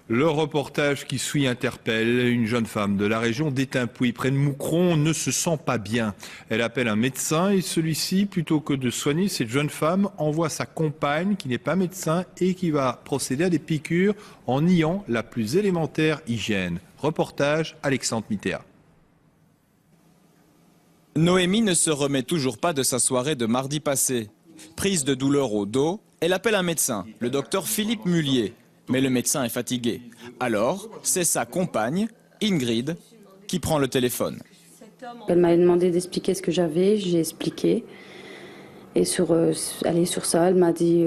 Le reportage qui suit interpelle. Une jeune femme de la région d'Étampouy, près de Moucron, ne se sent pas bien. Elle appelle un médecin et celui-ci, plutôt que de soigner cette jeune femme, envoie sa compagne qui n'est pas médecin et qui va procéder à des piqûres en niant la plus élémentaire hygiène. Reportage Alexandre Mittea. Noémie ne se remet toujours pas de sa soirée de mardi passé. Prise de douleur au dos, elle appelle un médecin, le docteur Philippe Mullier. Mais le médecin est fatigué. Alors, c'est sa compagne, Ingrid, qui prend le téléphone. Elle m'a demandé d'expliquer ce que j'avais, j'ai expliqué. Et sur ça, elle m'a dit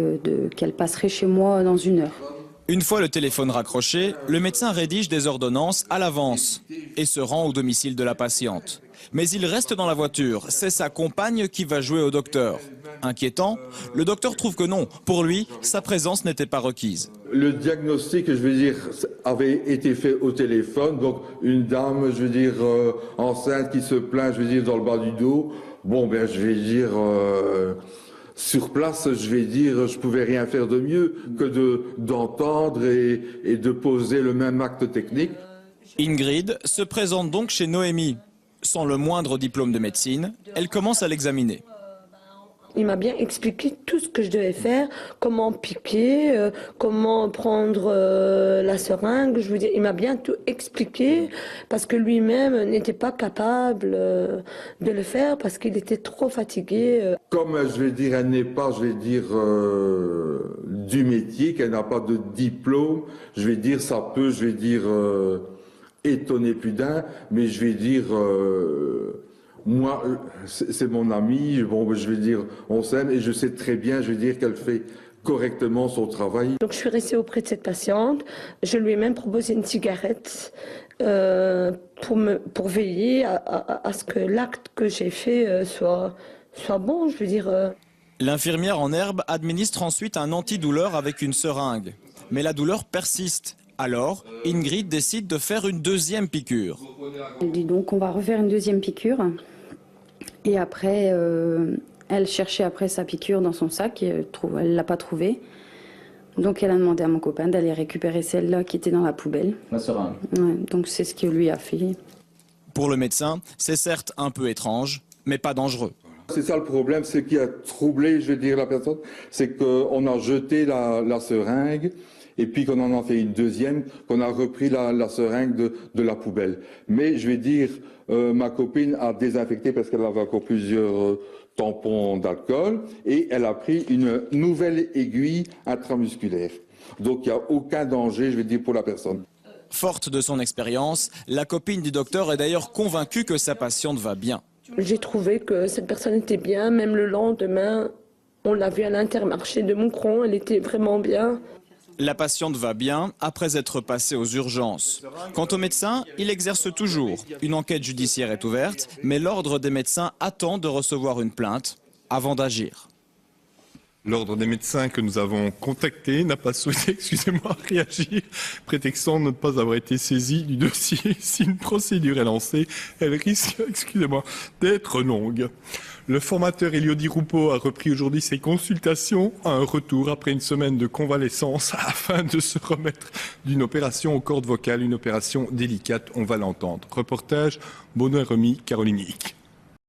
qu'elle passerait chez moi dans 1 heure. Une fois le téléphone raccroché, le médecin rédige des ordonnances à l'avance et se rend au domicile de la patiente. Mais il reste dans la voiture, c'est sa compagne qui va jouer au docteur. Inquiétant, le docteur trouve que non, pour lui, sa présence n'était pas requise. Le diagnostic, je veux dire, avait été fait au téléphone, donc une dame, je veux dire, enceinte qui se plaint, je veux dire, dans le bas du dos. Bon, ben, je vais dire, sur place, je vais dire, je pouvais rien faire de mieux que d'entendre et de poser le même acte technique. Ingrid se présente donc chez Noémie. Sans le moindre diplôme de médecine, elle commence à l'examiner. Il m'a bien expliqué tout ce que je devais faire, comment piquer, comment prendre la seringue. Je veux dire, il m'a bien tout expliqué parce que lui-même n'était pas capable de le faire parce qu'il était trop fatigué. Comme je vais dire, elle n'est pas, je vais dire, du métier, qu'elle n'a pas de diplôme, je vais dire, ça peut, je vais dire, étonner plus d'un, mais je vais dire... moi, c'est mon amie, bon, je vais dire, on s'aime et je sais très bien, je vais dire qu'elle fait correctement son travail. Donc je suis restée auprès de cette patiente, je lui ai même proposé une cigarette pour veiller à ce que l'acte que j'ai fait soit bon, je veux dire. L'infirmière en herbe administre ensuite un antidouleur avec une seringue. Mais la douleur persiste. Alors, Ingrid décide de faire une 2e piqûre. Elle dit donc on va refaire une 2e piqûre. Et après, elle cherchait après sa piqûre dans son sac, elle ne l'a pas trouvée. Donc elle a demandé à mon copain d'aller récupérer celle-là qui était dans la poubelle. La seringue. Ouais, donc c'est ce qu'il lui a fait. Pour le médecin, c'est certes un peu étrange, mais pas dangereux. C'est ça le problème, c'est qui a troublé, je veux dire, la personne, c'est qu'on a jeté la seringue. Et puis qu'on en a fait une 2e, qu'on a repris la seringue de la poubelle. Mais je vais dire, ma copine a désinfecté parce qu'elle avait encore plusieurs tampons d'alcool et elle a pris une nouvelle aiguille intramusculaire. Donc il n'y a aucun danger, je vais dire, pour la personne. Forte de son expérience, la copine du docteur est d'ailleurs convaincue que sa patiente va bien. J'ai trouvé que cette personne était bien, même le lendemain, on l'a vue à l'Intermarché de Moucron, elle était vraiment bien. La patiente va bien après être passée aux urgences. Quant au médecin, il exerce toujours. Une enquête judiciaire est ouverte, mais l'ordre des médecins attend de recevoir une plainte avant d'agir. L'ordre des médecins que nous avons contacté n'a pas souhaité, réagir, prétextant de ne pas avoir été saisi du dossier. Si une procédure est lancée, elle risque, d'être longue. Le formateur Elio-Di Rupo a repris aujourd'hui ses consultations à un retour après une semaine de convalescence afin de se remettre d'une opération aux cordes vocales, une opération délicate, on va l'entendre. Reportage Benoît Remy, Caroline Hic.